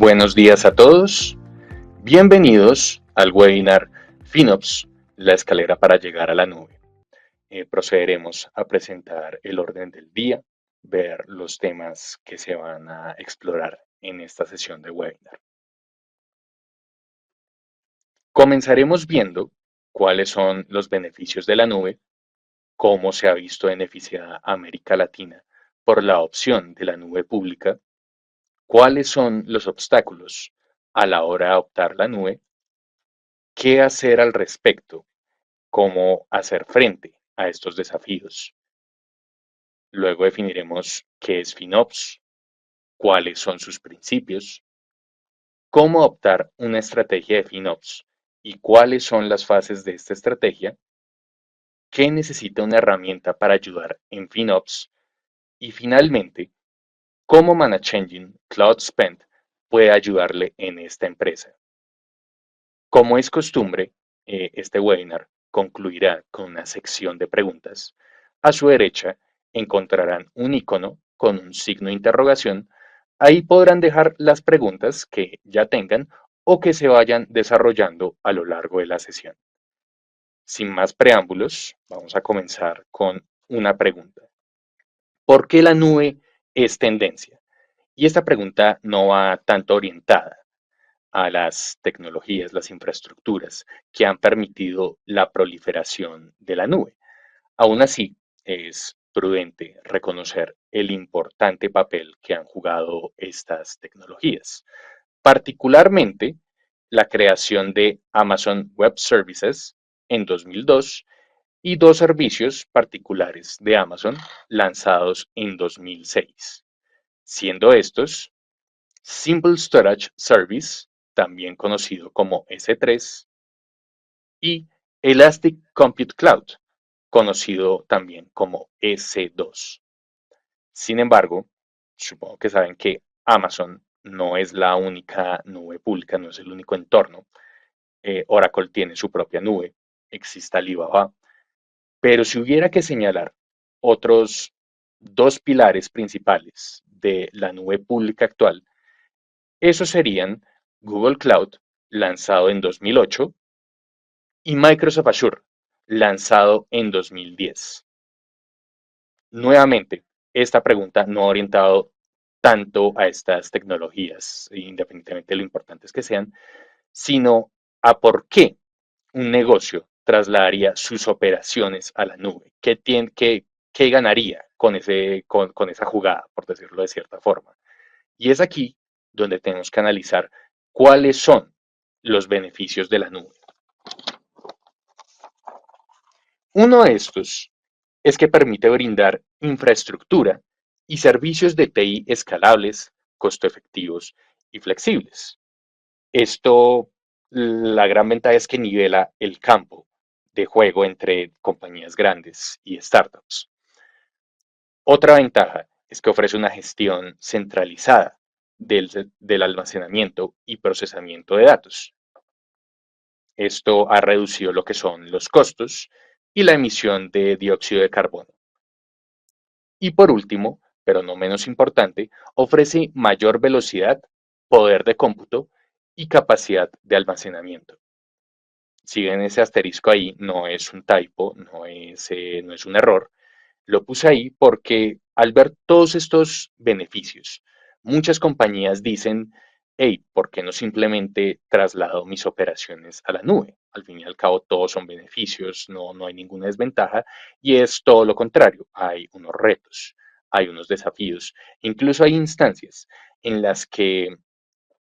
Buenos días a todos. Bienvenidos al webinar FinOps, la escalera para llegar a la nube. Procederemos a presentar el orden del día, ver los temas que se van a explorar en esta sesión de webinar. Comenzaremos viendo cuáles son los beneficios de la nube, cómo se ha visto beneficiada América Latina por la opción de la nube pública, cuáles son los obstáculos a la hora de adoptar la nube, qué hacer al respecto, cómo hacer frente a estos desafíos. Luego definiremos qué es FinOps, cuáles son sus principios, cómo adoptar una estrategia de FinOps y cuáles son las fases de esta estrategia, qué necesita una herramienta para ayudar en FinOps y finalmente, cómo ManageEngine Cloud Spend puede ayudarle en esta empresa. Como es costumbre, este webinar concluirá con una sección de preguntas. A su derecha encontrarán un icono con un signo de interrogación. Ahí podrán dejar las preguntas que ya tengan o que se vayan desarrollando a lo largo de la sesión. Sin más preámbulos, vamos a comenzar con una pregunta. ¿Por qué la nube es tendencia? Y esta pregunta no va tanto orientada a las tecnologías, las infraestructuras que han permitido la proliferación de la nube. Aún así, es prudente reconocer el importante papel que han jugado estas tecnologías, particularmente la creación de Amazon Web Services en 2002 y dos servicios particulares de Amazon lanzados en 2006, siendo estos Simple Storage Service, también conocido como S3, y Elastic Compute Cloud, conocido también como S2. Sin embargo, supongo que saben que Amazon no es la única nube pública, no es el único entorno. Oracle tiene su propia nube, existe Alibaba, pero si hubiera que señalar otros dos pilares principales de la nube pública actual, esos serían Google Cloud, lanzado en 2008, y Microsoft Azure, lanzado en 2010. Nuevamente, esta pregunta no ha orientado tanto a estas tecnologías, independientemente de lo importantes que sean, sino a por qué un negocio trasladaría sus operaciones a la nube. ¿Qué ganaría con esa jugada, por decirlo de cierta forma? Y es aquí donde tenemos que analizar cuáles son los beneficios de la nube. Uno de estos es que permite brindar infraestructura y servicios de TI escalables, costo efectivos y flexibles. Esto, la gran ventaja es que nivela el campo de juego entre compañías grandes y startups. Otra ventaja es que ofrece una gestión centralizada del almacenamiento y procesamiento de datos. Esto ha reducido lo que son los costos y la emisión de dióxido de carbono. Y por último, pero no menos importante, ofrece mayor velocidad, poder de cómputo y capacidad de almacenamiento. Si ven ese asterisco ahí, no es un typo, no es un error. Lo puse ahí porque al ver todos estos beneficios, muchas compañías dicen, hey, ¿por qué no simplemente traslado mis operaciones a la nube? Al fin y al cabo, todos son beneficios, no hay ninguna desventaja, y es todo lo contrario, hay unos retos, hay unos desafíos, incluso hay instancias en las que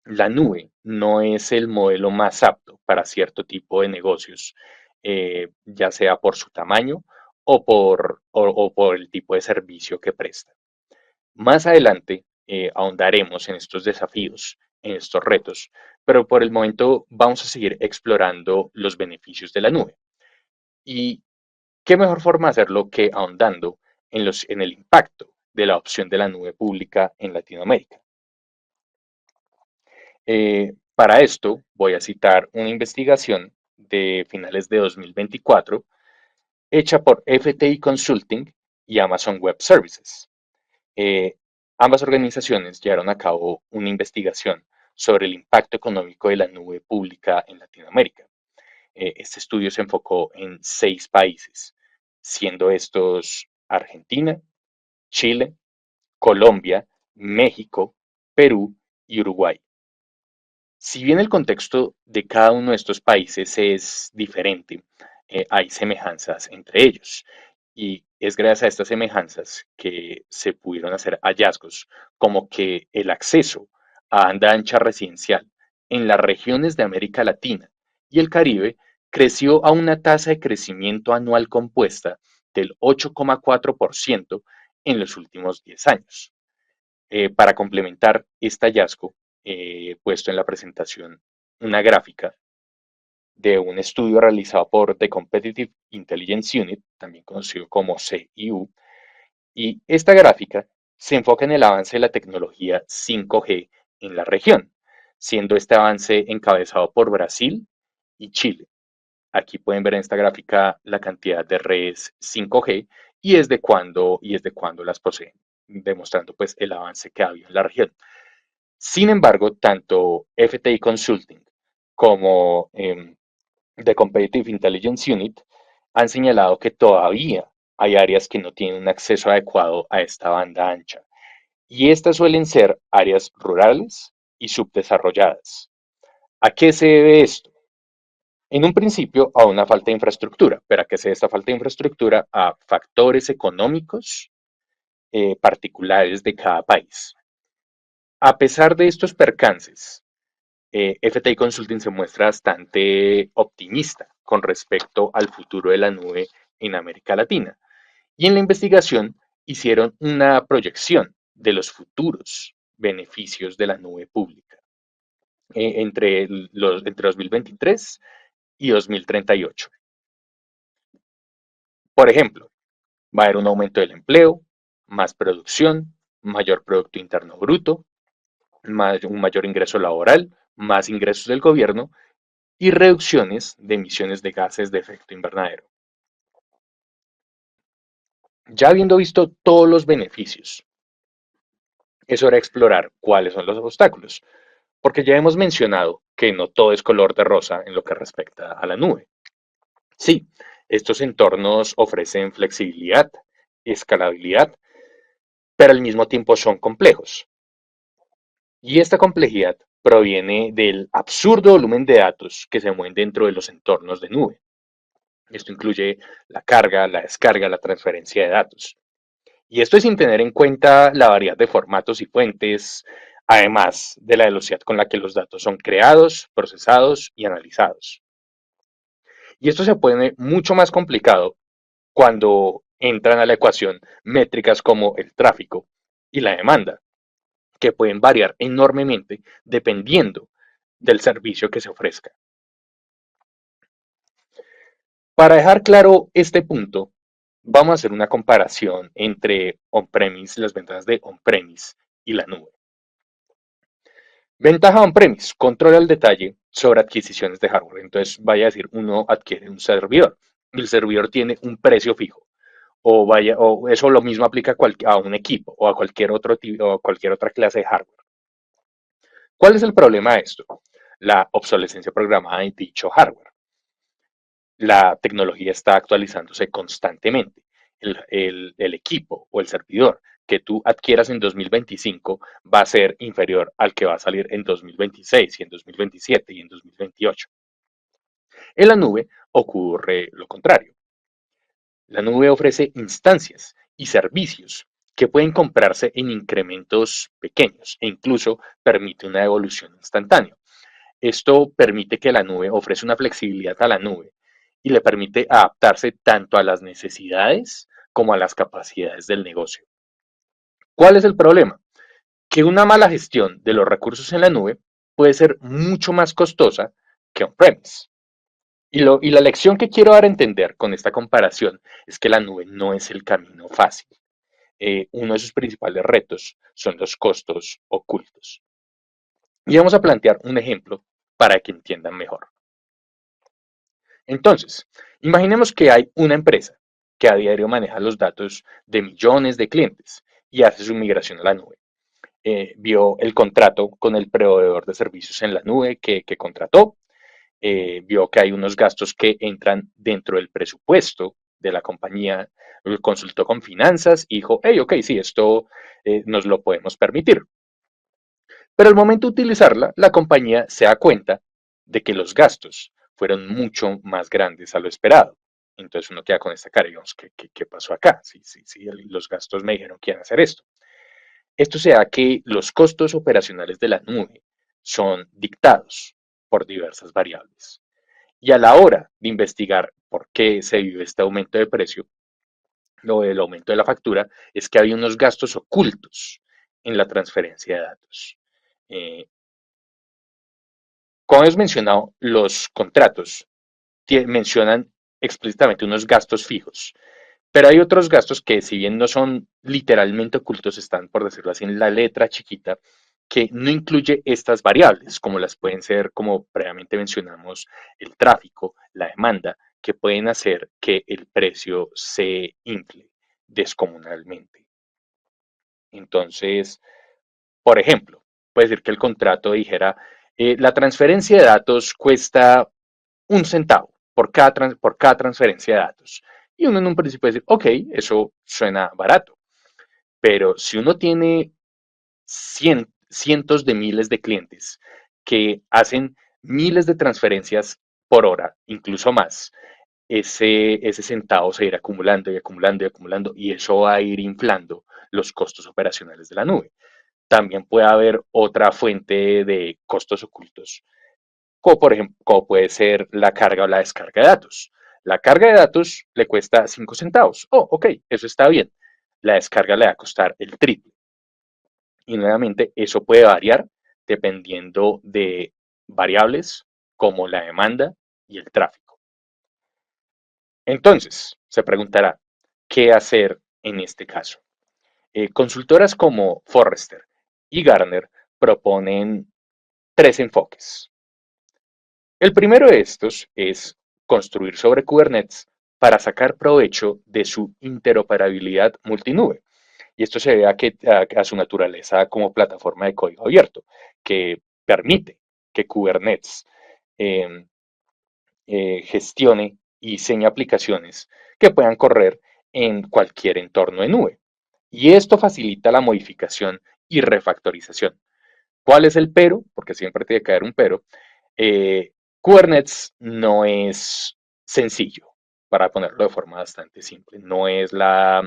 la nube no es el modelo más apto para cierto tipo de negocios, ya sea por su tamaño o por el tipo de servicio que presta. Más adelante ahondaremos en estos desafíos, en estos retos, pero por el momento vamos a seguir explorando los beneficios de la nube. ¿Y qué mejor forma de hacerlo que ahondando en el impacto de la opción de la nube pública en Latinoamérica? Para esto voy a citar una investigación de finales de 2024 hecha por FTI Consulting y Amazon Web Services. Eh, Ambas organizaciones llevaron a cabo una investigación sobre el impacto económico de la nube pública en Latinoamérica. Este estudio se enfocó en 6 países, siendo estos Argentina, Chile, Colombia, México, Perú y Uruguay. Si bien el contexto de cada uno de estos países es diferente, hay semejanzas entre ellos. Y es gracias a estas semejanzas que se pudieron hacer hallazgos, como que el acceso a banda ancha residencial en las regiones de América Latina y el Caribe creció a una tasa de crecimiento anual compuesta del 8,4% en los últimos 10 años. Para complementar este hallazgo, he puesto en la presentación una gráfica de un estudio realizado por The Competitive Intelligence Unit, también conocido como CIU, y esta gráfica se enfoca en el avance de la tecnología 5G en la región, siendo este avance encabezado por Brasil y Chile. Aquí pueden ver en esta gráfica la cantidad de redes 5G y desde cuándo las poseen, demostrando pues el avance que ha habido en la región. Sin embargo, tanto FTI Consulting como The Competitive Intelligence Unit han señalado que todavía hay áreas que no tienen un acceso adecuado a esta banda ancha, y estas suelen ser áreas rurales y subdesarrolladas. ¿A qué se debe esto? En un principio a una falta de infraestructura, pero ¿a qué se debe esta falta de infraestructura? A factores económicos particulares de cada país. A pesar de estos percances, FTI Consulting se muestra bastante optimista con respecto al futuro de la nube en América Latina. Y en la investigación hicieron una proyección de los futuros beneficios de la nube pública entre 2023 y 2038. Por ejemplo, va a haber un aumento del empleo, más producción, mayor Producto Interno Bruto, un mayor ingreso laboral, más ingresos del gobierno y reducciones de emisiones de gases de efecto invernadero. Ya habiendo visto todos los beneficios, es hora de explorar cuáles son los obstáculos, porque ya hemos mencionado que no todo es color de rosa en lo que respecta a la nube. Sí, estos entornos ofrecen flexibilidad, escalabilidad, pero al mismo tiempo son complejos. Y esta complejidad proviene del absurdo volumen de datos que se mueven dentro de los entornos de nube. Esto incluye la carga, la descarga, la transferencia de datos. Y esto es sin tener en cuenta la variedad de formatos y fuentes, además de la velocidad con la que los datos son creados, procesados y analizados. Y esto se pone mucho más complicado cuando entran a la ecuación métricas como el tráfico y la demanda, que pueden variar enormemente dependiendo del servicio que se ofrezca. Para dejar claro este punto, vamos a hacer una comparación entre on-premise, las ventajas de on-premise y la nube. Ventaja on-premise, controla el detalle sobre adquisiciones de hardware. Entonces, vaya a decir, uno adquiere un servidor. El servidor tiene un precio fijo. O eso lo mismo aplica a un equipo o a cualquier otra clase de hardware. ¿Cuál es el problema de esto? La obsolescencia programada de dicho hardware. La tecnología está actualizándose constantemente. El equipo o el servidor que tú adquieras en 2025 va a ser inferior al que va a salir en 2026 y en 2027 y en 2028. En la nube ocurre lo contrario. La nube ofrece instancias y servicios que pueden comprarse en incrementos pequeños e incluso permite una evolución instantánea. Esto permite que la nube ofrece una flexibilidad a la nube y le permite adaptarse tanto a las necesidades como a las capacidades del negocio. ¿Cuál es el problema? Que una mala gestión de los recursos en la nube puede ser mucho más costosa que on-premise. Y la lección que quiero dar a entender con esta comparación es que la nube no es el camino fácil. Uno de sus principales retos son los costos ocultos. Y vamos a plantear un ejemplo para que entiendan mejor. Entonces, imaginemos que hay una empresa que a diario maneja los datos de millones de clientes y hace su migración a la nube. vio el contrato con el proveedor de servicios en la nube que contrató, vio que hay unos gastos que entran dentro del presupuesto de la compañía, consultó con finanzas y dijo, hey, ok, sí, esto nos lo podemos permitir. Pero al momento de utilizarla, la compañía se da cuenta de que los gastos fueron mucho más grandes a lo esperado. Entonces uno queda con esta cara y digamos, ¿qué pasó acá? Sí, sí, sí, los gastos me dijeron que iban a hacer esto. Esto se da que los costos operacionales de la nube son dictados por diversas variables. Y a la hora de investigar por qué se vive este aumento de precio o el aumento de la factura, es que hay unos gastos ocultos en la transferencia de datos. Eh, Como hemos mencionado, los contratos mencionan explícitamente unos gastos fijos, pero hay otros gastos que, si bien no son literalmente ocultos, están, por decirlo así, en la letra chiquita, que no incluye estas variables, como las pueden ser, como previamente mencionamos, el tráfico, la demanda, que pueden hacer que el precio se infle descomunalmente. Entonces, por ejemplo, puede decir que el contrato dijera, la transferencia de datos cuesta 1 centavo por cada transferencia de datos. Y uno en un principio dice, ok, eso suena barato. Pero si uno tiene cientos de miles de clientes que hacen miles de transferencias por hora, incluso más, ese centavo se irá acumulando y acumulando y acumulando y eso va a ir inflando los costos operacionales de la nube. También puede haber otra fuente de costos ocultos, como por ejemplo, como puede ser la carga o la descarga de datos. La carga de datos le cuesta 5 centavos. Oh, ok, eso está bien. La descarga le va a costar el triple. Y nuevamente, eso puede variar dependiendo de variables como la demanda y el tráfico. Entonces, se preguntará, ¿qué hacer en este caso? Consultoras como Forrester y Gartner proponen tres enfoques. El primero de estos es construir sobre Kubernetes para sacar provecho de su interoperabilidad multinube. Y esto se debe a su naturaleza como plataforma de código abierto, que permite que Kubernetes eh, gestione y diseñe aplicaciones que puedan correr en cualquier entorno de nube. Y esto facilita la modificación y refactorización. ¿Cuál es el pero? Porque siempre tiene que haber un pero. Eh, Kubernetes no es sencillo, para ponerlo de forma bastante simple. No es una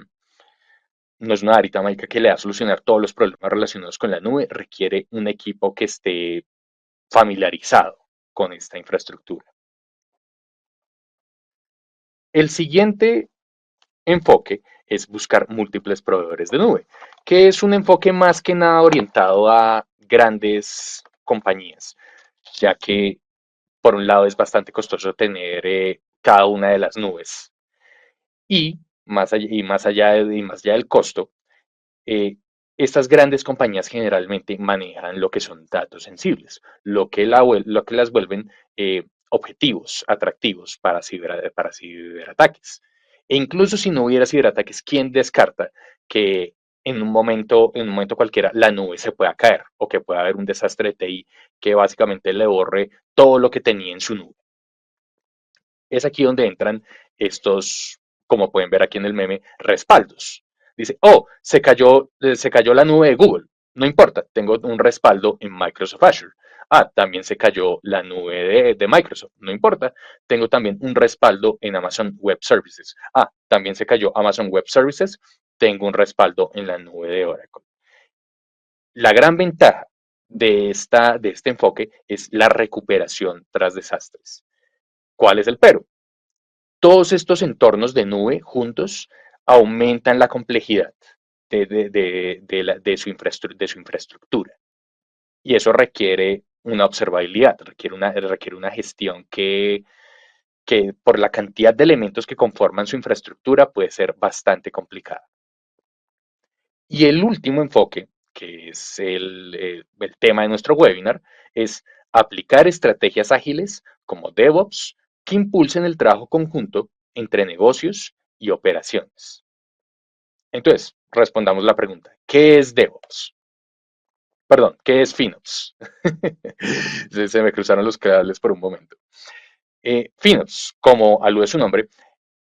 varita mágica que le va a solucionar todos los problemas relacionados con la nube. Requiere un equipo que esté familiarizado con esta infraestructura. El siguiente enfoque es buscar múltiples proveedores de nube, que es un enfoque más que nada orientado a grandes compañías, ya que por un lado es bastante costoso tener cada una de las nubes y más allá del costo, eh, estas grandes compañías generalmente manejan lo que son datos sensibles, lo que las vuelven objetivos, atractivos para ciberataques. E incluso si no hubiera ciberataques, ¿quién descarta que en un momento cualquiera, la nube se pueda caer o que pueda haber un desastre de TI que básicamente le borre todo lo que tenía en su nube? Es aquí donde entran estos, como pueden ver aquí en el meme, respaldos. Dice, oh, se cayó la nube de Google. No importa, tengo un respaldo en Microsoft Azure. Ah, también se cayó la nube de Microsoft. No importa, tengo también un respaldo en Amazon Web Services. Ah, también se cayó Amazon Web Services. Tengo un respaldo en la nube de Oracle. La gran ventaja de este enfoque es la recuperación tras desastres. ¿Cuál es el pero? Todos estos entornos de nube juntos aumentan la complejidad de su infraestructura. Y eso requiere una observabilidad, requiere una gestión que por la cantidad de elementos que conforman su infraestructura puede ser bastante complicada. Y el último enfoque, que es el tema de nuestro webinar, es aplicar estrategias ágiles como DevOps que impulsen el trabajo conjunto entre negocios y operaciones. Entonces, respondamos la pregunta, ¿qué es DevOps? Perdón, ¿qué es FinOps? Se me cruzaron los cables por un momento. FinOps, como alude su nombre,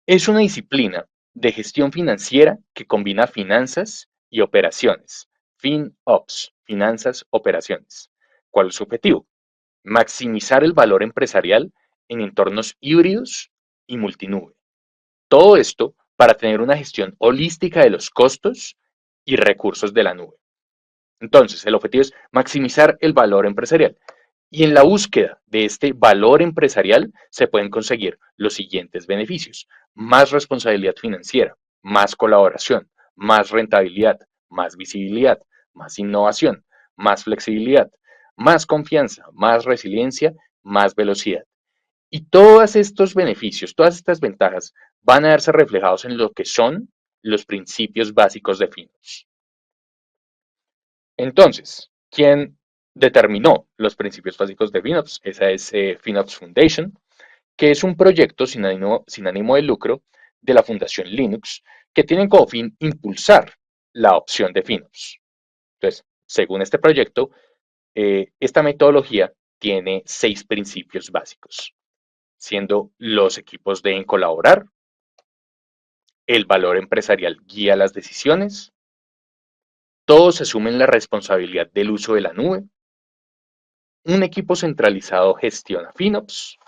es una disciplina de gestión financiera que combina finanzas y operaciones. FinOps, finanzas, operaciones. ¿Cuál es su objetivo? Maximizar el valor empresarial en entornos híbridos y multinube. Todo esto para tener una gestión holística de los costos y recursos de la nube. Entonces, el objetivo es maximizar el valor empresarial. Y en la búsqueda de este valor empresarial se pueden conseguir los siguientes beneficios: más responsabilidad financiera, más colaboración, más rentabilidad, más visibilidad, más innovación, más flexibilidad, más confianza, más resiliencia, más velocidad. Y todos estos beneficios, todas estas ventajas van a verse reflejados en lo que son los principios básicos de Finos. Entonces, ¿quién determinó los principios básicos de FinOps? Esa es FinOps Foundation, que es un proyecto sin ánimo de lucro de la Fundación Linux que tiene como fin impulsar la opción de FinOps. Entonces, según este proyecto, esta metodología tiene 6 principios básicos, siendo los equipos deben colaborar, el valor empresarial guía las decisiones, todos asumen la responsabilidad del uso de la nube, un equipo centralizado gestiona FinOps,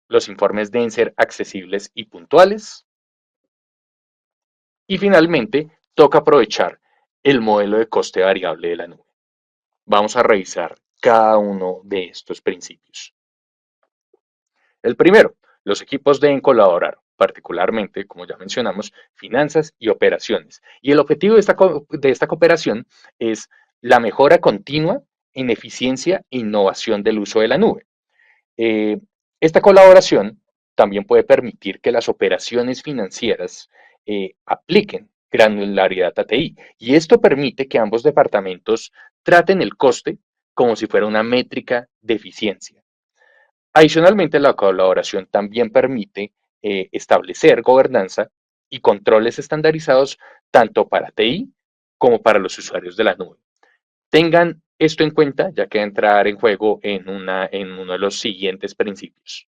los informes deben ser accesibles y puntuales, y finalmente toca aprovechar el modelo de coste variable de la nube. Vamos a revisar cada uno de estos principios. El primero, los equipos deben colaborar, particularmente, como ya mencionamos, finanzas y operaciones. Y el objetivo de esta cooperación es la mejora continua en eficiencia e innovación del uso de la nube. Eh, Esta colaboración también puede permitir que las operaciones financieras apliquen granularidad ATI, y esto permite que ambos departamentos traten el coste como si fuera una métrica de eficiencia. Adicionalmente, la colaboración también permite establecer gobernanza y controles estandarizados tanto para TI como para los usuarios de la nube. Tengan esto en cuenta, ya que va a entrar en juego en uno de los siguientes principios.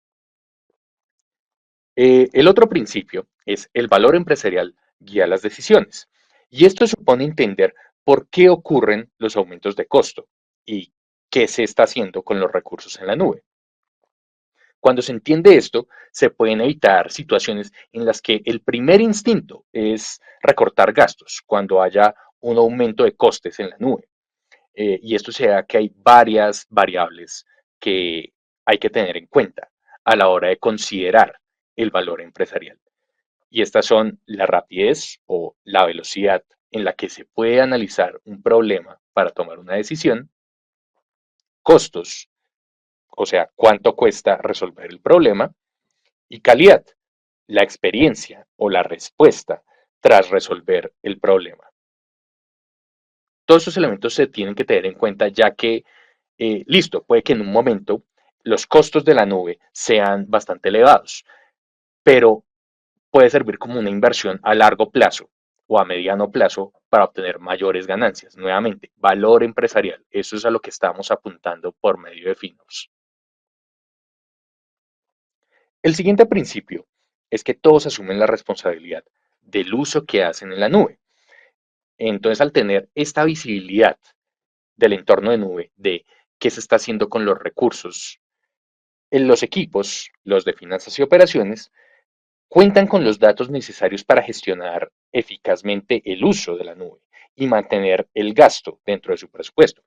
El otro principio es el valor empresarial guía las decisiones. Y esto supone entender por qué ocurren los aumentos de costo y qué se está haciendo con los recursos en la nube. Cuando se entiende esto, se pueden evitar situaciones en las que el primer instinto es recortar gastos cuando haya un aumento de costes en la nube. Y esto se da que hay varias variables que hay que tener en cuenta a la hora de considerar el valor empresarial. Y estas son la rapidez o la velocidad en la que se puede analizar un problema para tomar una decisión, costos, o sea, cuánto cuesta resolver el problema, y calidad, la experiencia o la respuesta tras resolver el problema. Todos estos elementos se tienen que tener en cuenta, ya que, listo, puede que en un momento los costos de la nube sean bastante elevados, pero puede servir como una inversión a largo plazo o a mediano plazo para obtener mayores ganancias. Nuevamente, valor empresarial. Eso es a lo que estamos apuntando por medio de Finos. El siguiente principio es que todos asumen la responsabilidad del uso que hacen en la nube. Entonces, al tener esta visibilidad del entorno de nube, de qué se está haciendo con los recursos, en los equipos, los de finanzas y operaciones, cuentan con los datos necesarios para gestionar eficazmente el uso de la nube y mantener el gasto dentro de su presupuesto.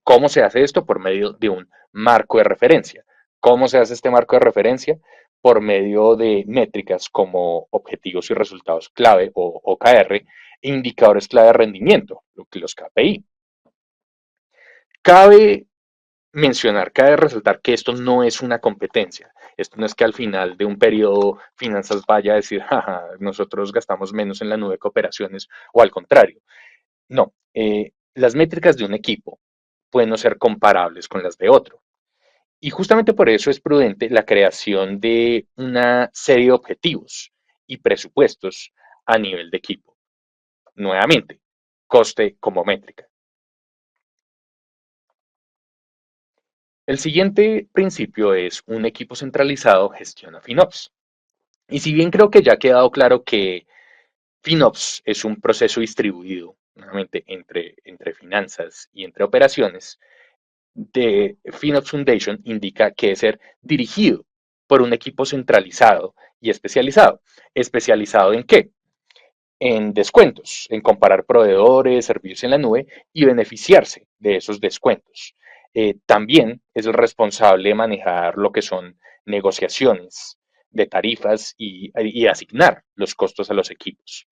¿Cómo se hace esto? Por medio de un marco de referencia. ¿Cómo se hace este marco de referencia? Por medio de métricas como objetivos y resultados clave o OKR e indicadores clave de rendimiento, lo que los KPI. Cabe mencionar, cabe resaltar que esto no es una competencia. Esto no es que al final de un periodo finanzas vaya a decir, jaja, nosotros gastamos menos en la nube que operaciones, o al contrario. No, las métricas de un equipo pueden no ser comparables con las de otro. Y justamente por eso es prudente la creación de una serie de objetivos y presupuestos a nivel de equipo. Nuevamente, coste como métrica. El siguiente principio es un equipo centralizado gestiona FinOps. Y si bien creo que ya ha quedado claro que FinOps es un proceso distribuido, nuevamente, entre finanzas y entre operaciones, de FinOps Foundation indica que es ser dirigido por un equipo centralizado y especializado. ¿Especializado en qué? En descuentos, en comparar proveedores, servicios en la nube y beneficiarse de esos descuentos. También es el responsable de manejar lo que son negociaciones de tarifas y asignar los costos a los equipos.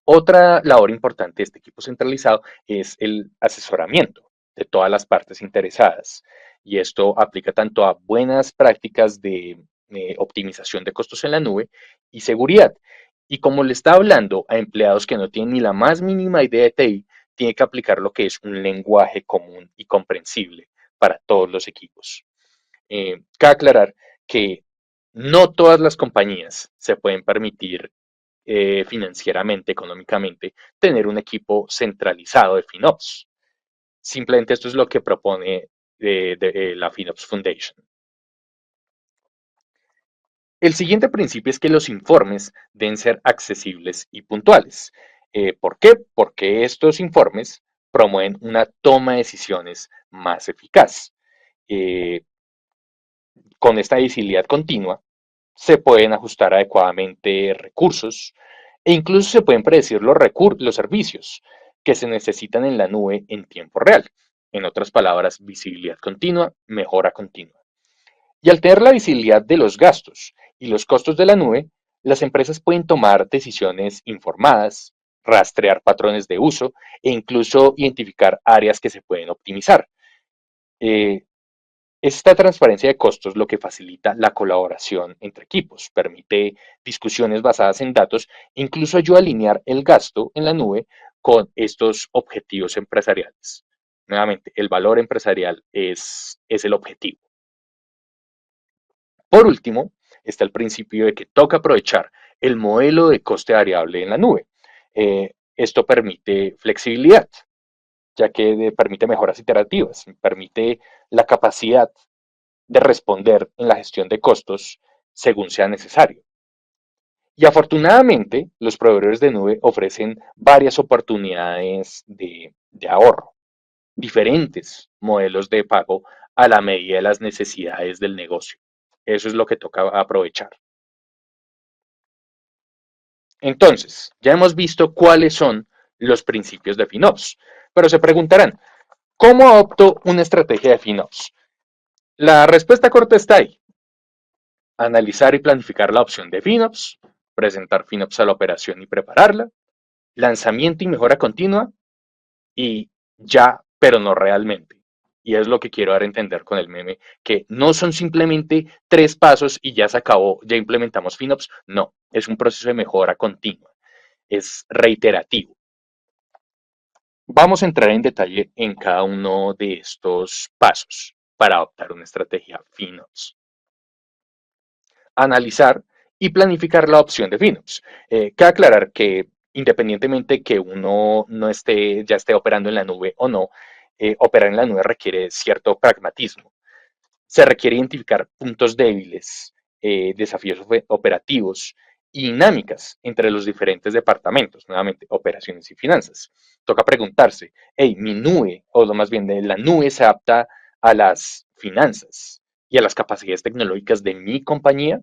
Otra labor importante de este equipo centralizado es el asesoramiento de todas las partes interesadas. Y esto aplica tanto a buenas prácticas de optimización de costos en la nube y seguridad. Y como le está hablando a empleados que no tienen ni la más mínima idea de TI, tiene que aplicar lo que es un lenguaje común y comprensible para todos los equipos. Cabe aclarar que no todas las compañías se pueden permitir financieramente, económicamente, tener un equipo centralizado de FinOps. Simplemente esto es lo que propone la FinOps Foundation. El siguiente principio es que los informes deben ser accesibles y puntuales. ¿Por qué? Porque estos informes promueven una toma de decisiones más eficaz. Eh, con esta visibilidad continua, se pueden ajustar adecuadamente recursos e incluso se pueden predecir los servicios que se necesitan en la nube en tiempo real. En otras palabras, visibilidad continua, mejora continua. Y al tener la visibilidad de los gastos y los costos de la nube, las empresas pueden tomar decisiones informadas, rastrear patrones de uso e incluso identificar áreas que se pueden optimizar. Eh, Esta transparencia de costos lo que facilita la colaboración entre equipos, permite discusiones basadas en datos, e incluso ayuda a alinear el gasto en la nube con estos objetivos empresariales. Nuevamente, el valor empresarial es el objetivo. Por último, está el principio de que toca aprovechar el modelo de coste variable en la nube. Esto permite flexibilidad, ya que permite mejoras iterativas, permite la capacidad de responder en la gestión de costos según sea necesario. Y afortunadamente, los proveedores de nube ofrecen varias oportunidades de ahorro, diferentes modelos de pago a la medida de las necesidades del negocio. Eso es lo que toca aprovechar. Entonces, ya hemos visto cuáles son los principios de FinOps, pero se preguntarán, ¿cómo adopto una estrategia de FinOps? La respuesta corta está ahí. Analizar y planificar la opción de FinOps, presentar FinOps a la operación y prepararla, lanzamiento y mejora continua, y ya, pero no realmente. Y es lo que quiero dar a entender con el meme, que no son simplemente 3 pasos y ya se acabó, ya implementamos FinOps. No, es un proceso de mejora continua, es reiterativo. Vamos a entrar en detalle en cada uno de estos pasos para adoptar una estrategia FinOps. Analizar y planificar la opción de FinOps. Cabe aclarar que independientemente que uno no esté, ya esté operando en la nube o no, operar en la nube requiere cierto pragmatismo. Se requiere identificar puntos débiles, desafíos operativos y dinámicas entre los diferentes departamentos, nuevamente, operaciones y finanzas. Toca preguntarse, hey, mi nube, o lo más bien de la nube se adapta a las finanzas y a las capacidades tecnológicas de mi compañía.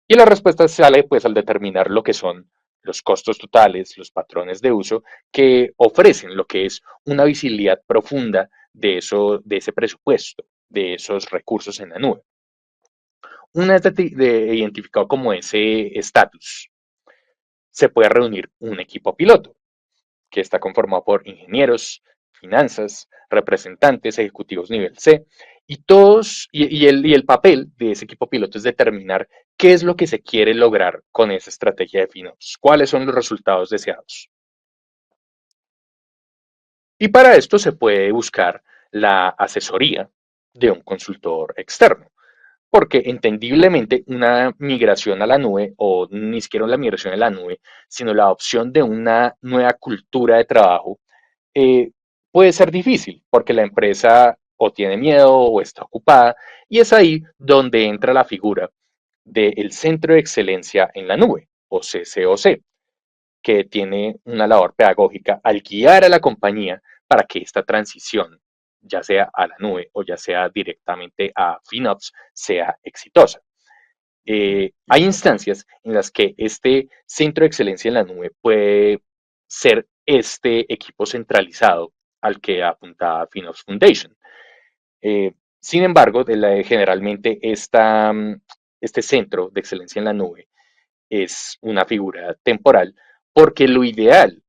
Y la respuesta sale pues al determinar lo que son los costos totales, los patrones de uso que ofrecen lo que es una visibilidad profunda de eso, de ese presupuesto, de esos recursos en la nube. Una vez identificado como ese estatus, se puede reunir un equipo piloto que está conformado por ingenieros, finanzas, representantes, ejecutivos nivel C, y todos, y el papel de ese equipo piloto es determinar qué es lo que se quiere lograr con esa estrategia de FinOps, cuáles son los resultados deseados. Y para esto se puede buscar la asesoría de un consultor externo. porque entendiblemente una migración a la nube, o ni siquiera la migración a la nube, sino la adopción de una nueva cultura de trabajo, eh, puede ser difícil, porque la empresa o tiene miedo o está ocupada, y es ahí donde entra la figura del Centro de Excelencia en la Nube, o CCOC, que tiene una labor pedagógica al guiar a la compañía para que esta transición, ya sea a la nube o ya sea directamente a FinOps, sea exitosa. Hay instancias en las que este centro de excelencia en la nube puede ser este equipo centralizado al que apuntaba FinOps Foundation. Sin embargo, generalmente este centro de excelencia en la nube es una figura temporal, porque lo ideal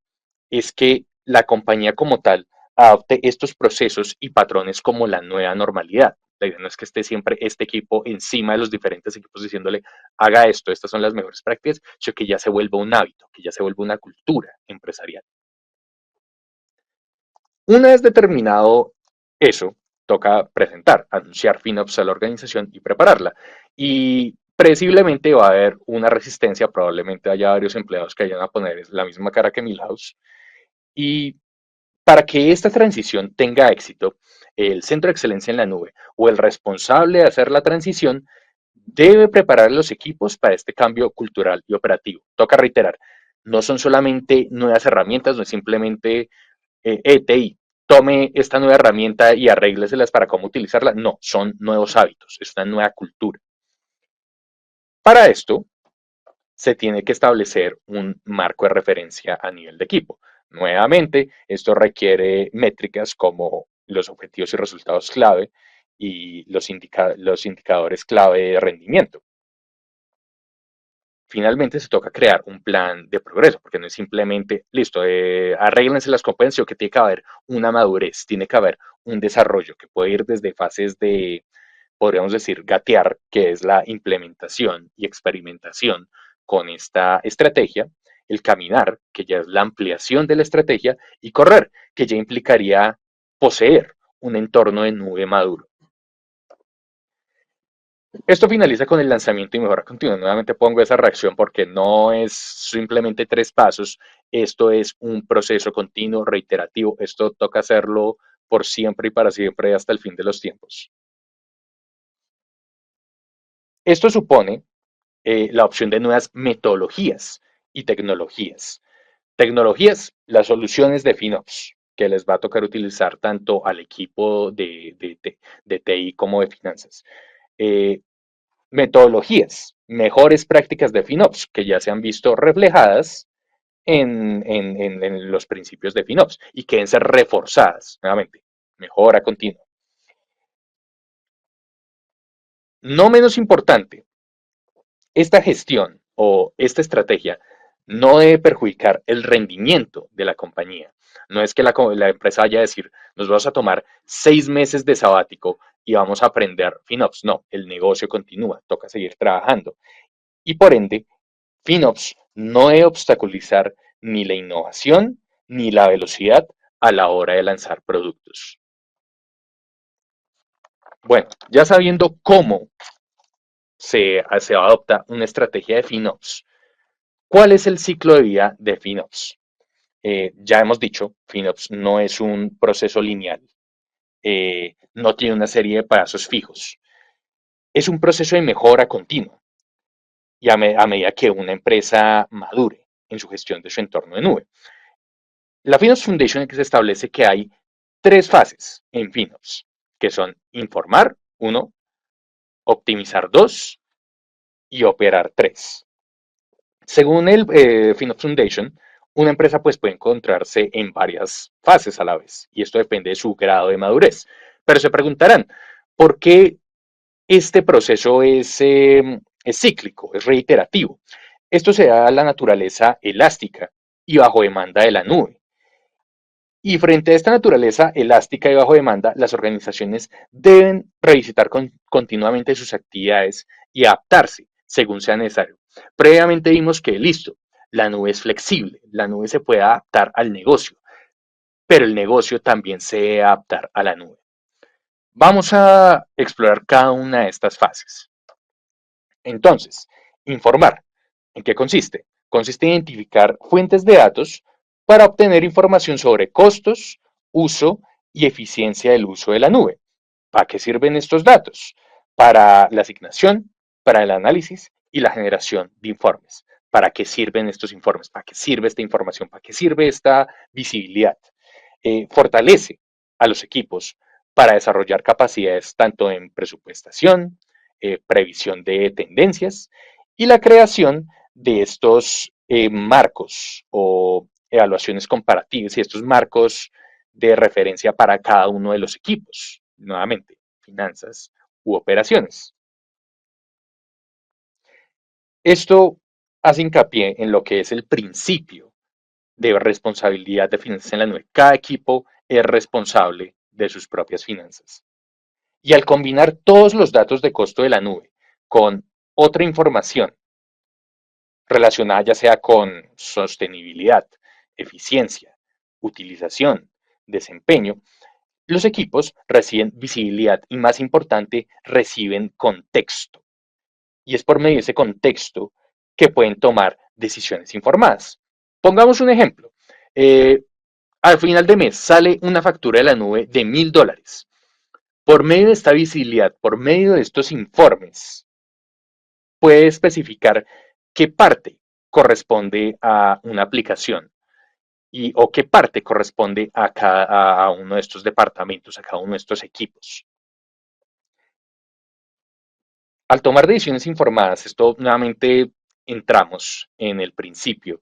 es que la compañía como tal adopte estos procesos y patrones como la nueva normalidad. La idea no es que esté siempre este equipo encima de los diferentes equipos diciéndole, haga esto, estas son las mejores prácticas, sino que ya se vuelva un hábito, que ya se vuelva una cultura empresarial. Una vez determinado eso, toca presentar, anunciar FinOps a la organización y prepararla. Y presumiblemente va a haber una resistencia, probablemente haya varios empleados que vayan a poner la misma cara que Milhouse. Y para que esta transición tenga éxito, el Centro de Excelencia en la Nube o el responsable de hacer la transición debe preparar los equipos para este cambio cultural y operativo. Toca reiterar, no son solamente nuevas herramientas, no es simplemente ETI, tome esta nueva herramienta y arrégleselas para cómo utilizarla. No, son nuevos hábitos, es una nueva cultura. Para esto, se tiene que establecer un marco de referencia a nivel de equipo. Nuevamente, esto requiere métricas como los objetivos y resultados clave y los indicadores clave de rendimiento. Finalmente se toca crear un plan de progreso, porque no es simplemente, listo, arréglense las competencias, que tiene que haber una madurez, tiene que haber un desarrollo que puede ir desde fases de, podríamos decir, gatear, que es la implementación y experimentación con esta estrategia, el caminar, que ya es la ampliación de la estrategia, y correr, que ya implicaría poseer un entorno de nube maduro. Esto finaliza con el lanzamiento y mejora continua. Nuevamente pongo esa reacción porque no es simplemente 3 pasos, esto es un proceso continuo, reiterativo, esto toca hacerlo por siempre y para siempre hasta el fin de los tiempos. Esto supone la opción de nuevas metodologías y tecnologías. Tecnologías, las soluciones de FinOps, que les va a tocar utilizar tanto al equipo de TI como de finanzas. Eh, Metodologías, mejores prácticas de FinOps, que ya se han visto reflejadas en los principios de FinOps y que deben ser reforzadas, nuevamente, mejora continua. No menos importante, esta gestión o esta estrategia no debe perjudicar el rendimiento de la compañía. No es que la empresa vaya a decir, nos vamos a tomar 6 meses de sabático y vamos a aprender FinOps. No, el negocio continúa, toca seguir trabajando. Y por ende, FinOps no debe obstaculizar ni la innovación ni la velocidad a la hora de lanzar productos. Bueno, ya sabiendo cómo se adopta una estrategia de FinOps, ¿cuál es el ciclo de vida de FinOps? Ya hemos dicho, FinOps no es un proceso lineal, no tiene una serie de pasos fijos, es un proceso de mejora continua y a medida que una empresa madure en su gestión de su entorno de nube. La FinOps Foundation se establece que hay 3 fases en FinOps, que son informar, 1, optimizar, 2 y operar, 3. Según el FinOps Foundation, una empresa pues, puede encontrarse en varias fases a la vez y esto depende de su grado de madurez. Pero se preguntarán, ¿por qué este proceso es cíclico, es reiterativo? Esto se da a la naturaleza elástica y bajo demanda de la nube. Y frente a esta naturaleza elástica y bajo demanda, las organizaciones deben revisitar continuamente sus actividades y adaptarse según sea necesario. Previamente vimos que, listo, la nube es flexible, la nube se puede adaptar al negocio, pero el negocio también se debe adaptar a la nube. Vamos a explorar cada una de estas fases. Entonces, informar. ¿En qué consiste? Consiste en identificar fuentes de datos para obtener información sobre costos, uso y eficiencia del uso de la nube. ¿Para qué sirven estos datos? Para la asignación, para el análisis y la generación de informes. ¿Para qué sirven estos informes? ¿Para qué sirve esta información? ¿Para qué sirve esta visibilidad? Fortalece a los equipos para desarrollar capacidades tanto en presupuestación, previsión de tendencias y la creación de estos marcos o evaluaciones comparativas y estos marcos de referencia para cada uno de los equipos. Nuevamente, finanzas u operaciones. Esto hace hincapié en lo que es el principio de responsabilidad de finanzas en la nube. Cada equipo es responsable de sus propias finanzas. Y al combinar todos los datos de costo de la nube con otra información relacionada ya sea con sostenibilidad, eficiencia, utilización, desempeño, los equipos reciben visibilidad y, más importante, reciben contexto. Y es por medio de ese contexto que pueden tomar decisiones informadas. Pongamos un ejemplo. Eh, Al final de mes sale una factura de la nube de $1000. Por medio de esta visibilidad, por medio de estos informes, puede especificar qué parte corresponde a una aplicación o qué parte corresponde a uno de estos departamentos, a cada uno de estos equipos. Al tomar decisiones informadas, esto nuevamente entramos en el principio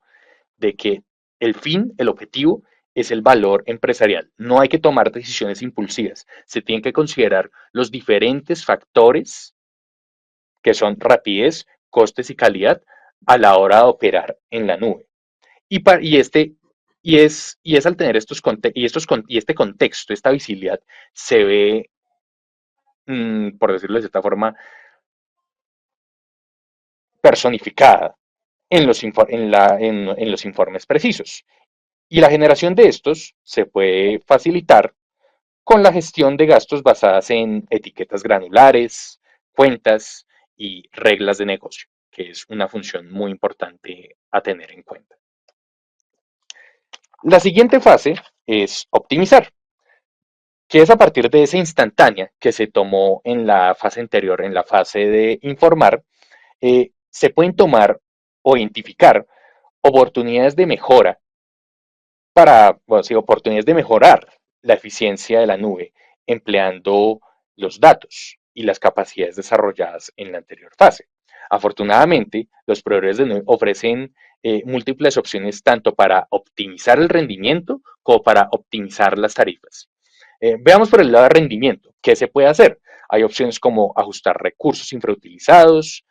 de que el fin, el objetivo, es el valor empresarial. No hay que tomar decisiones impulsivas. Se tienen que considerar los diferentes factores que son rapidez, costes y calidad a la hora de operar en la nube. Y es al tener este contexto, esta visibilidad, se ve, por decirlo de cierta forma, personificada en los informes precisos. Y la generación de estos se puede facilitar con la gestión de gastos basadas en etiquetas granulares, cuentas y reglas de negocio, que es una función muy importante a tener en cuenta. La siguiente fase es optimizar, que es a partir de esa instantánea que se tomó en la fase anterior, en la fase de informar, se pueden tomar o identificar oportunidades de mejora bueno, sí, oportunidades de mejorar la eficiencia de la nube empleando los datos y las capacidades desarrolladas en la anterior fase. Afortunadamente, los proveedores de nube ofrecen múltiples opciones tanto para optimizar el rendimiento como para optimizar las tarifas. Veamos por el lado de rendimiento, ¿qué se puede hacer? Hay opciones como ajustar recursos infrautilizados,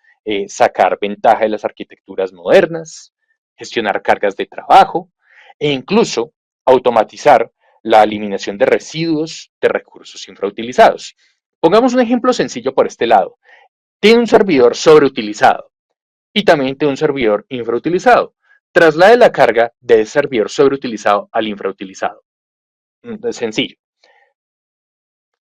sacar ventaja de las arquitecturas modernas, gestionar cargas de trabajo e incluso automatizar la eliminación de residuos de recursos infrautilizados. Pongamos un ejemplo sencillo por este lado. Tiene un servidor sobreutilizado y también tiene un servidor infrautilizado. Traslade la carga del servidor sobreutilizado al infrautilizado. Es sencillo.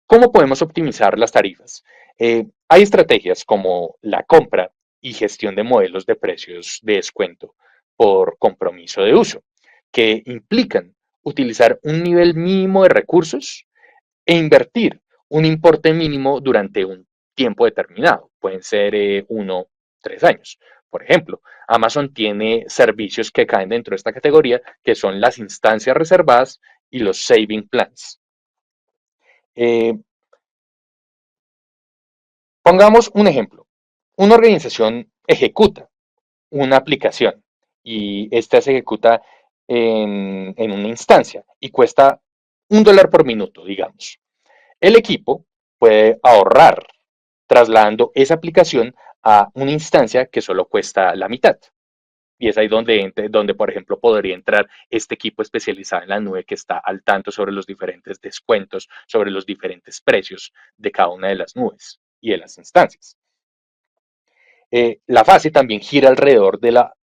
¿Cómo podemos optimizar las tarifas? Hay estrategias como la compra y gestión de modelos de precios de descuento por compromiso de uso, que implican utilizar un nivel mínimo de recursos e invertir un importe mínimo durante un tiempo determinado. Pueden ser 1, 3 años. Por ejemplo, Amazon tiene servicios que caen dentro de esta categoría, que son las instancias reservadas y los saving plans. Eh, Pongamos un ejemplo. Una organización ejecuta una aplicación y esta se ejecuta en una instancia y cuesta $1 por minuto, digamos. El equipo puede ahorrar trasladando esa aplicación a una instancia que solo cuesta la mitad. Y es ahí donde, por ejemplo, podría entrar este equipo especializado en la nube que está al tanto sobre los diferentes descuentos, sobre los diferentes precios de cada una de las nubes y de las instancias. La fase también gira alrededor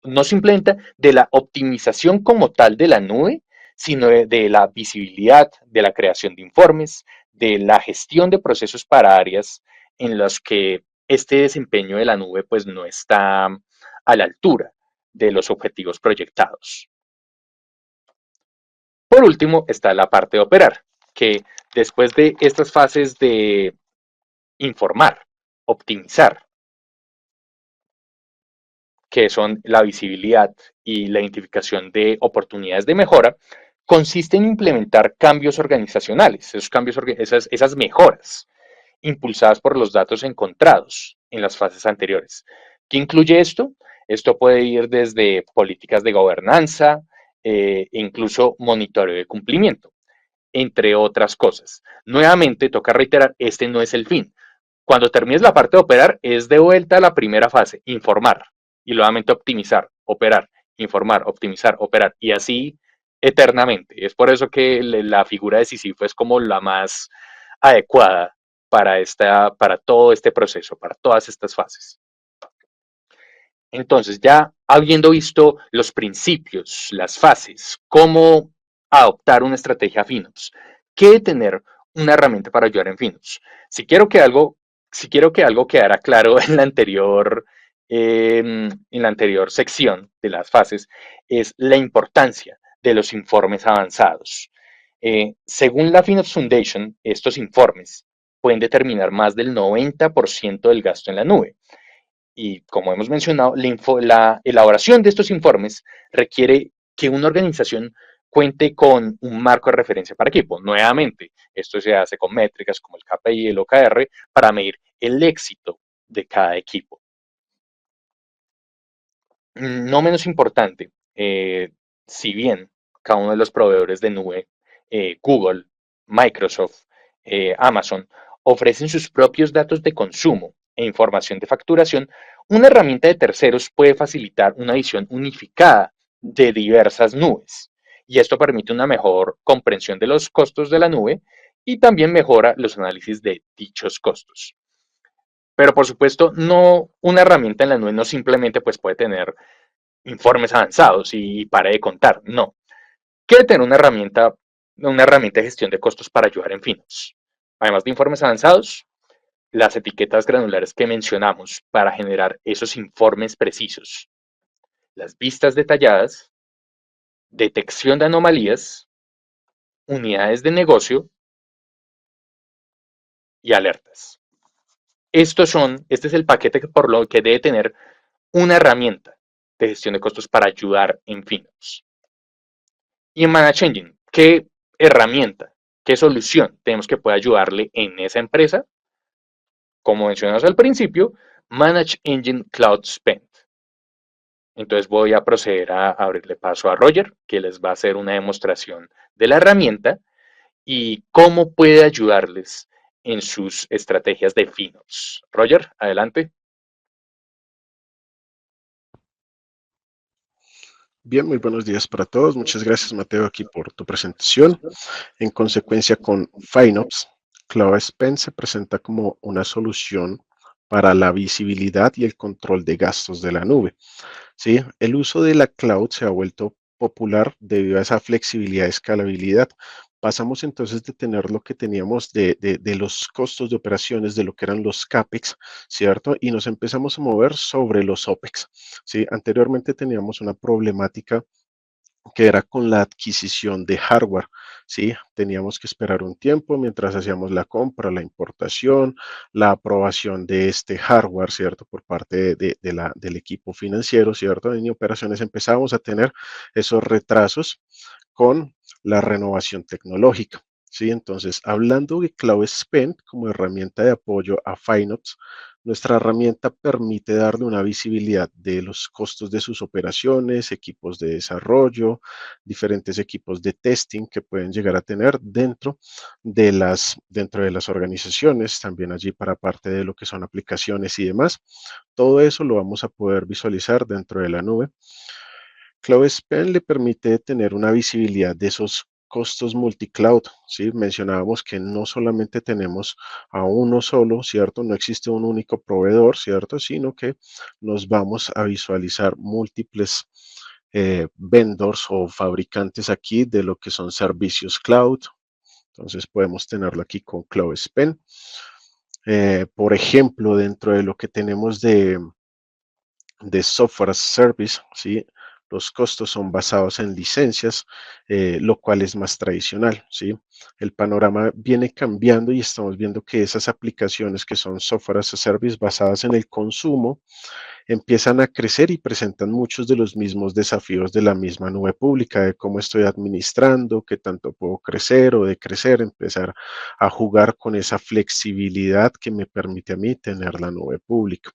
no simplemente de la optimización como tal de la nube, sino de la visibilidad, de la creación de informes, de la gestión de procesos para áreas en las que este desempeño de la nube pues no está a la altura de los objetivos proyectados. Por último está la parte de operar, que después de estas fases de informar, optimizar, que son la visibilidad y la identificación de oportunidades de mejora, consiste en implementar cambios organizacionales, esas mejoras impulsadas por los datos encontrados en las fases anteriores. ¿Qué incluye esto? Esto puede ir desde políticas de gobernanza, incluso monitoreo de cumplimiento, entre otras cosas. Nuevamente, toca reiterar, este no es el fin. Cuando termines la parte de operar, es de vuelta a la primera fase, informar, y nuevamente optimizar, operar, informar, optimizar, operar, y así eternamente. Es por eso que la figura de Sísifo es como la más adecuada para todo este proceso, para todas estas fases. Entonces, ya habiendo visto los principios, las fases, cómo adoptar una estrategia FinOps, ¿qué tener una herramienta para ayudar en FinOps? Si quiero que algo quedara claro en la anterior sección de las fases, es la importancia de los informes avanzados. Según la FinOps Foundation, estos informes pueden determinar más del 90% del gasto en la nube. Y como hemos mencionado, la elaboración de estos informes requiere que una organización cuente con un marco de referencia para equipo. Nuevamente, esto se hace con métricas como el KPI y el OKR para medir el éxito de cada equipo. No menos importante, si bien cada uno de los proveedores de nube, Google, Microsoft, Amazon, ofrecen sus propios datos de consumo e información de facturación, una herramienta de terceros puede facilitar una visión unificada de diversas nubes. Y esto permite una mejor comprensión de los costos de la nube y también mejora los análisis de dichos costos. Pero por supuesto, no una herramienta en la nube no simplemente pues, puede tener informes avanzados y pare de contar. No. Quiere tener una herramienta de gestión de costos para ayudar en finos. Además de informes avanzados, las etiquetas granulares que mencionamos para generar esos informes precisos, las vistas detalladas, detección de anomalías, unidades de negocio y alertas. Este es el paquete por lo que debe tener una herramienta de gestión de costos para ayudar en finos. Y en Manage Engine, ¿qué herramienta, qué solución tenemos que pueda ayudarle en esa empresa? Como mencionamos al principio, Manage Engine Cloud Spend. Entonces voy a proceder a abrirle paso a Roger, que les va a hacer una demostración de la herramienta y cómo puede ayudarles en sus estrategias de FinOps. Roger, adelante. Bien, muy buenos días para todos. Muchas gracias, Mateo, aquí por tu presentación. En consecuencia, con FinOps, Cloud Spend se presenta como una solución para la visibilidad y el control de gastos de la nube. ¿Sí? El uso de la cloud se ha vuelto popular debido a esa flexibilidad y escalabilidad. Pasamos entonces de tener lo que teníamos de los costos de operaciones, de lo que eran los CAPEX, ¿cierto? Y nos empezamos a mover sobre los OPEX, ¿sí? Anteriormente teníamos una problemática que era con la adquisición de hardware, ¿sí? Teníamos que esperar un tiempo mientras hacíamos la compra, la importación, la aprobación de este hardware, ¿cierto? Por parte del equipo financiero, ¿cierto? En operaciones empezábamos a tener esos retrasos con la renovación tecnológica. ¿Sí? Entonces, hablando de Cloud Spend como herramienta de apoyo a FinOps, nuestra herramienta permite darle una visibilidad de los costos de sus operaciones, equipos de desarrollo, diferentes equipos de testing que pueden llegar a tener dentro de las organizaciones, también allí para parte de lo que son aplicaciones y demás. Todo eso lo vamos a poder visualizar dentro de la nube. Cloud Spend le permite tener una visibilidad de esos costos multicloud, ¿sí? Mencionábamos que no solamente tenemos a uno solo, ¿cierto? No existe un único proveedor, ¿cierto? Sino que nos vamos a visualizar múltiples vendors o fabricantes aquí de lo que son servicios cloud, Entonces podemos tenerlo aquí con Cloud Spend. Por ejemplo, dentro de lo que tenemos de software as a service, ¿sí? Los costos son basados en licencias, lo cual es más tradicional, ¿sí? El panorama viene cambiando y estamos viendo que esas aplicaciones que son software as a service basadas en el consumo empiezan a crecer y presentan muchos de los mismos desafíos de la misma nube pública, de cómo estoy administrando, qué tanto puedo crecer o decrecer, empezar a jugar con esa flexibilidad que me permite a mí tener la nube pública.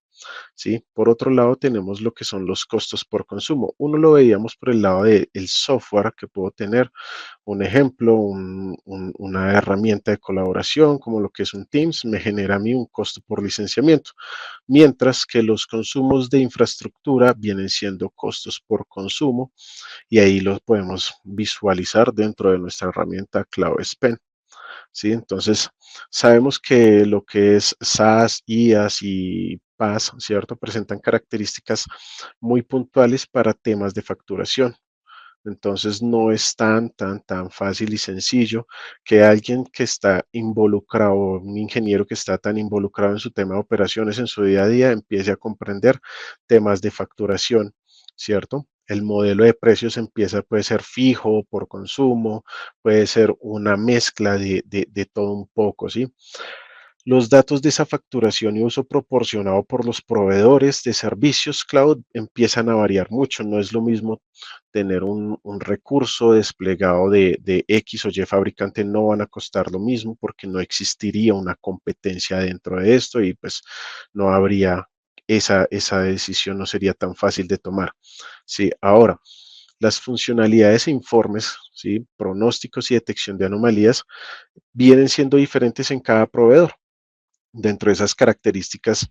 ¿Sí? Por otro lado, tenemos lo que son los costos por consumo. Uno lo veíamos por el lado del software que puedo tener. Un ejemplo, una herramienta de colaboración como lo que es un Teams me genera a mí un costo por licenciamiento, mientras que los consumos de infraestructura vienen siendo costos por consumo y ahí los podemos visualizar dentro de nuestra herramienta Cloud Spend. ¿Sí? Entonces, sabemos que lo que es SaaS, IaaS y PaaS, ¿cierto? Presentan características muy puntuales para temas de facturación. Entonces, no es tan fácil y sencillo que alguien que está involucrado, un ingeniero que está tan involucrado en su tema de operaciones en su día a día, empiece a comprender temas de facturación, ¿cierto? El modelo de precios empieza, puede ser fijo, por consumo, puede ser una mezcla de todo un poco, ¿sí? Los datos de esa facturación y uso proporcionado por los proveedores de servicios cloud empiezan a variar mucho. No es lo mismo tener un recurso desplegado de X o Y fabricante, no van a costar lo mismo porque no existiría una competencia dentro de esto y pues no habría esa decisión, no sería tan fácil de tomar. Sí, ahora, las funcionalidades e informes, ¿sí? Pronósticos y detección de anomalías vienen siendo diferentes en cada proveedor. Dentro de esas características,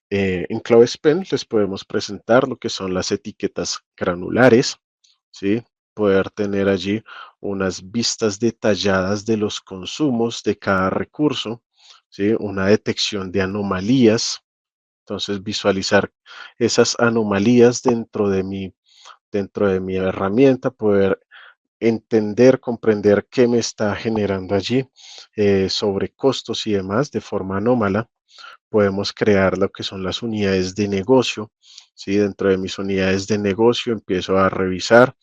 en CloudSpen les podemos presentar lo que son las etiquetas granulares, ¿sí? Poder tener allí unas vistas detalladas de los consumos de cada recurso, ¿sí? Una detección de anomalías. Entonces, visualizar esas anomalías dentro de mi herramienta, poder entender, comprender qué me está generando allí sobre costos y demás de forma anómala. Podemos crear lo que son las unidades de negocio. ¿Sí? Dentro de mis unidades de negocio empiezo a revisar,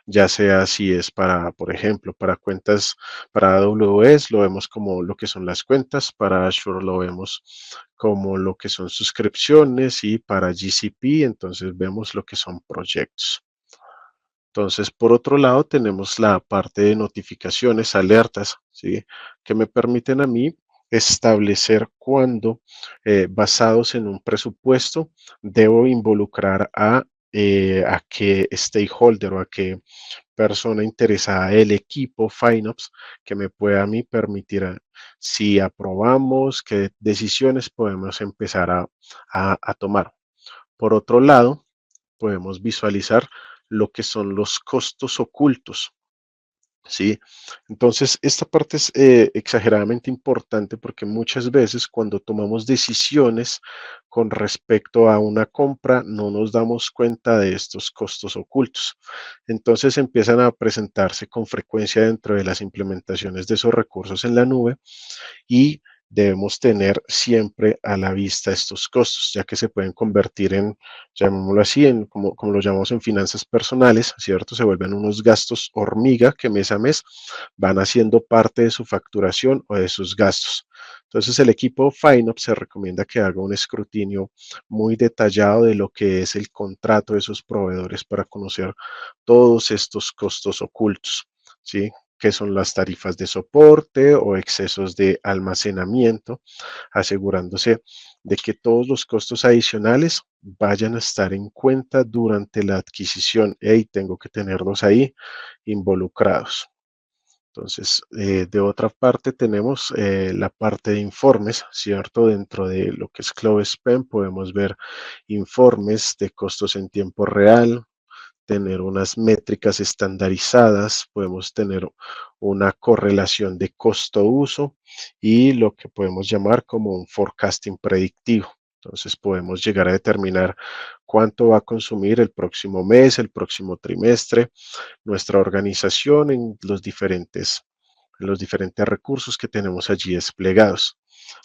ya sea si es para, por ejemplo, para cuentas, para AWS lo vemos como lo que son las cuentas, para Azure lo vemos como lo que son suscripciones y para GCP entonces vemos lo que son proyectos. Entonces, por otro lado, tenemos la parte de notificaciones, alertas, ¿sí? Que me permiten a mí establecer cuándo, basados en un presupuesto, debo involucrar a qué stakeholder o a qué persona interesada del equipo FinOps que me pueda a mí permitir si aprobamos, qué decisiones podemos empezar a tomar. Por otro lado, podemos visualizar lo que son los costos ocultos, ¿sí? Entonces, esta parte es exageradamente importante porque muchas veces cuando tomamos decisiones con respecto a una compra no nos damos cuenta de estos costos ocultos. Entonces empiezan a presentarse con frecuencia dentro de las implementaciones de esos recursos en la nube y debemos tener siempre a la vista estos costos, ya que se pueden convertir en, llamémoslo así, en, como lo llamamos en finanzas personales, ¿cierto? Se vuelven unos gastos hormiga que mes a mes van haciendo parte de su facturación o de sus gastos. Entonces el equipo FinOps se recomienda que haga un escrutinio muy detallado de lo que es el contrato de esos proveedores para conocer todos estos costos ocultos, ¿sí? Que son las tarifas de soporte o excesos de almacenamiento, asegurándose de que todos los costos adicionales vayan a estar en cuenta durante la adquisición. Y tengo que tenerlos ahí involucrados. Entonces, de otra parte tenemos la parte de informes, ¿cierto? Dentro de lo que es Cloud Spend podemos ver informes de costos en tiempo real, tener unas métricas estandarizadas, podemos tener una correlación de costo-uso y lo que podemos llamar como un forecasting predictivo. Entonces podemos llegar a determinar cuánto va a consumir el próximo mes, el próximo trimestre, nuestra organización en los diferentes en los diferentes recursos que tenemos allí desplegados.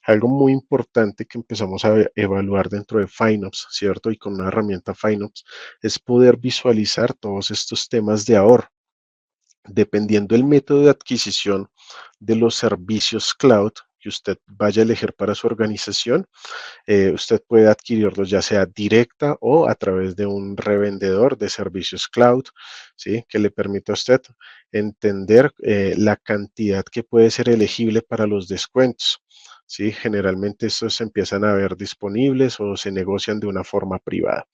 Algo muy importante que empezamos a evaluar dentro de FineOps, ¿cierto? Y con una herramienta FineOps, es poder visualizar todos estos temas de ahorro. Dependiendo del método de adquisición de los servicios cloud que usted vaya a elegir para su organización, usted puede adquirirlos ya sea directa o a través de un revendedor de servicios cloud, ¿sí? Que le permita a usted entender la cantidad que puede ser elegible para los descuentos. ¿Sí? Generalmente estos se empiezan a ver disponibles o se negocian de una forma privada.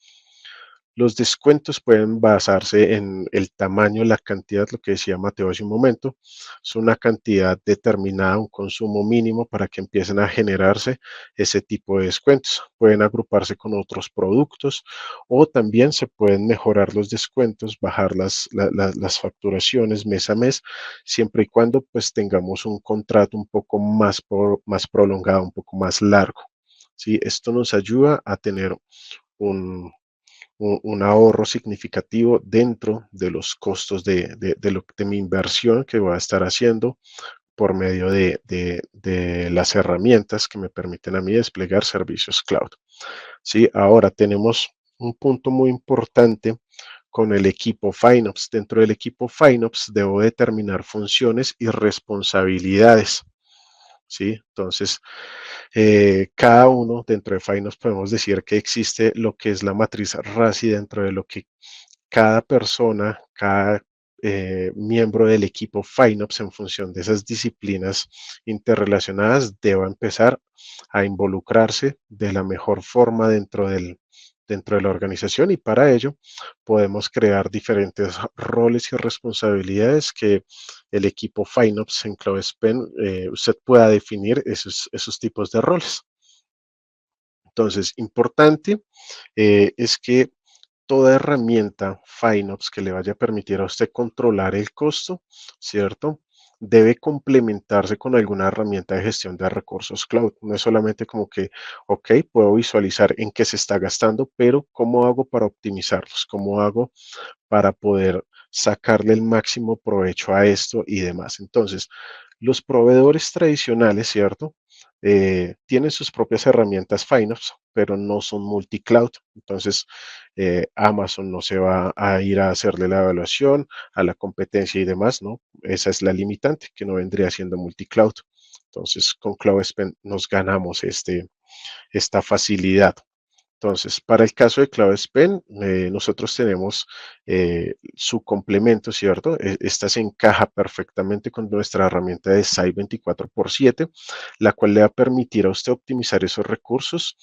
Los descuentos pueden basarse en el tamaño, la cantidad, lo que decía Mateo hace un momento, es una cantidad determinada, un consumo mínimo para que empiecen a generarse ese tipo de descuentos. Pueden agruparse con otros productos o también se pueden mejorar los descuentos, bajar las facturaciones mes a mes, siempre y cuando pues tengamos un contrato un poco más prolongado, un poco más largo. ¿Sí? Esto nos ayuda a tener un, un ahorro significativo dentro de los costos de mi inversión que voy a estar haciendo por medio de las herramientas que me permiten a mí desplegar servicios cloud. ¿Sí? Ahora tenemos un punto muy importante con el equipo FineOps. Dentro del equipo FineOps debo determinar funciones y responsabilidades. ¿Sí? Entonces, cada uno dentro de FineOps podemos decir que existe lo que es la matriz RACI dentro de lo que cada persona, cada miembro del equipo FineOps en función de esas disciplinas interrelacionadas deba empezar a involucrarse de la mejor forma dentro de la organización, y para ello podemos crear diferentes roles y responsabilidades que el equipo FineOps en CloudSpen usted pueda definir esos tipos de roles. Entonces, importante es que toda herramienta FineOps que le vaya a permitir a usted controlar el costo, ¿cierto? Debe complementarse con alguna herramienta de gestión de recursos cloud. No es solamente como que, ok, puedo visualizar en qué se está gastando, pero ¿cómo hago para optimizarlos? ¿Cómo hago para poder sacarle el máximo provecho a esto y demás? Entonces, los proveedores tradicionales, ¿cierto? Tienen sus propias herramientas FineOps, pero no son multi-cloud. Entonces, Amazon no se va a ir a hacerle la evaluación a la competencia y demás, ¿no? Esa es la limitante, que no vendría siendo multi-cloud. Entonces, con CloudSpen nos ganamos esta facilidad. Entonces, para el caso de CloudSpen, nosotros tenemos su complemento, ¿cierto? Esta se encaja perfectamente con nuestra herramienta de SAI 24/7, la cual le va a permitir a usted optimizar esos recursos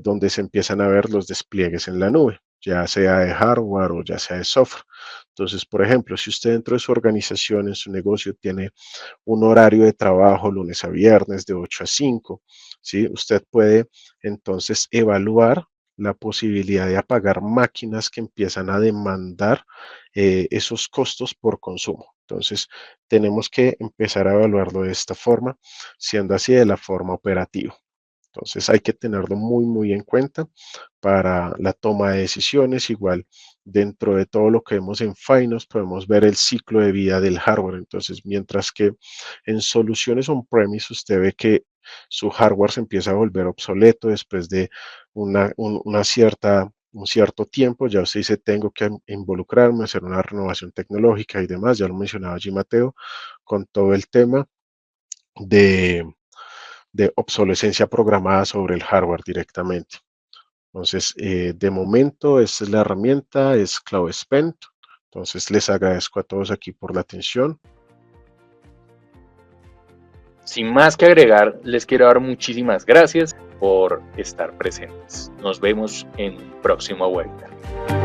donde se empiezan a ver los despliegues en la nube, ya sea de hardware o ya sea de software. Entonces, por ejemplo, si usted dentro de su organización, en su negocio, tiene un horario de trabajo lunes a viernes de 8 a 5, ¿sí? Usted puede entonces evaluar la posibilidad de apagar máquinas que empiezan a demandar esos costos por consumo. Entonces, tenemos que empezar a evaluarlo de esta forma, siendo así de la forma operativa. Entonces hay que tenerlo muy, muy en cuenta para la toma de decisiones. Igual, dentro de todo lo que vemos en Finos, podemos ver el ciclo de vida del hardware. Entonces, mientras que en soluciones on-premise usted ve que su hardware se empieza a volver obsoleto después de un cierto tiempo, ya usted dice, tengo que involucrarme, hacer una renovación tecnológica y demás, ya lo mencionaba allí Mateo, con todo el tema de obsolescencia programada sobre el hardware directamente. Entonces, de momento, esta es la herramienta, es CloudSpen. Entonces, les agradezco a todos aquí por la atención. Sin más que agregar, les quiero dar muchísimas gracias por estar presentes. Nos vemos en un próximo webinar.